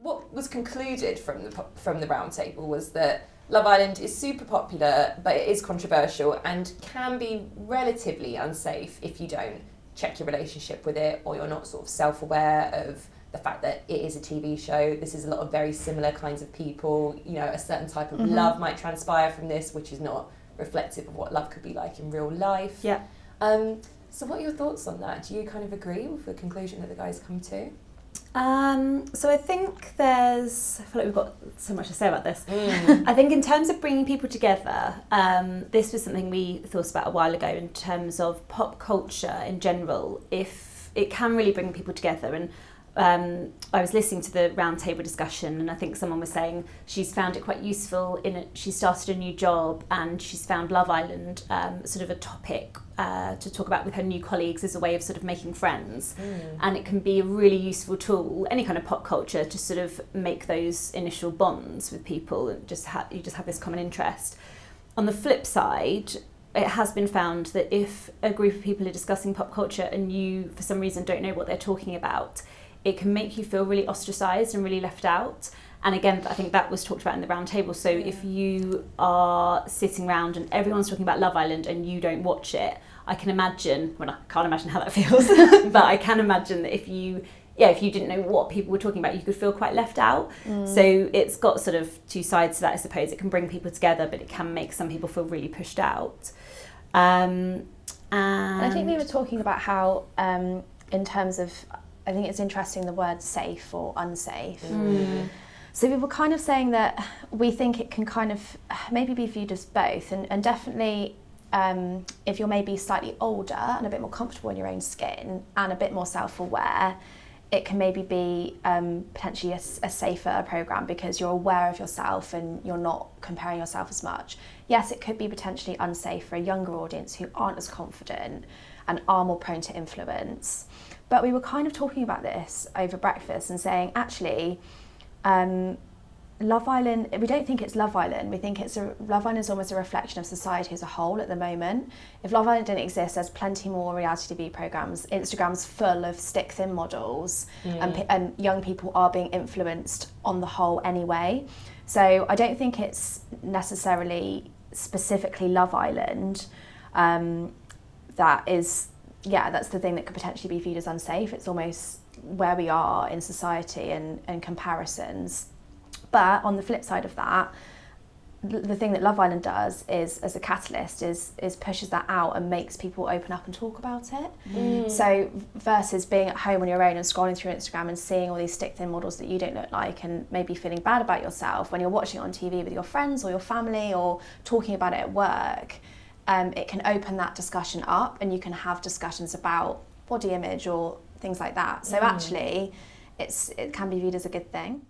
what was concluded from the roundtable was that Love Island is super popular, but it is controversial and can be relatively unsafe if you don't check your relationship with it, or you're not sort of self-aware of the fact that it is a TV show. This is a lot of very similar kinds of people. You know, a certain type of love might transpire from this, which is not reflective of what love could be like in real life. Yeah. So what are your thoughts on that? Do you kind of agree with the conclusion that the guys come to? So I think I feel like we've got so much to say about this. I think in terms of bringing people together, this was something we thought about a while ago in terms of pop culture in general, if it can really bring people together. And I was listening to the roundtable discussion, and I think someone was saying she's found it quite useful she started a new job and she's found Love Island sort of a topic to talk about with her new colleagues as a way of sort of making friends. And it can be a really useful tool, any kind of pop culture, to sort of make those initial bonds with people and you just have this common interest. On the flip side, it has been found that if a group of people are discussing pop culture and you for some reason don't know what they're talking about, it can make you feel really ostracised and really left out. And again, I think that was talked about in the round table. So if you are sitting around and everyone's talking about Love Island and you don't watch it, I can imagine, well, I can't imagine how that feels, but I can imagine that if you didn't know what people were talking about, you could feel quite left out. So it's got sort of two sides to that, I suppose. It can bring people together, but it can make some people feel really pushed out. And I think we were talking about how, in terms of, I think it's interesting the word safe or unsafe. So we were kind of saying that we think it can kind of maybe be viewed as both, and definitely if you're maybe slightly older and a bit more comfortable in your own skin and a bit more self-aware, it can maybe be potentially a safer programme because you're aware of yourself and you're not comparing yourself as much. Yes, it could be potentially unsafe for a younger audience who aren't as confident and are more prone to influence. But we were kind of talking about this over breakfast and saying, actually, Love Island, we don't think it's Love Island. We think Love Island is almost a reflection of society as a whole at the moment. If Love Island didn't exist, there's plenty more reality TV programmes. Instagram's full of stick-thin models, and young people are being influenced on the whole anyway. So I don't think it's necessarily specifically Love Island that's the thing that could potentially be viewed as unsafe. It's almost where we are in society and comparisons. But on the flip side of that, the thing that Love Island does is, as a catalyst, is pushes that out and makes people open up and talk about it. So versus being at home on your own and scrolling through Instagram and seeing all these stick-thin models that you don't look like and maybe feeling bad about yourself when you're watching it on TV with your friends or your family or talking about it at work, it can open that discussion up and you can have discussions about body image or things like that. So actually, it can be viewed as a good thing.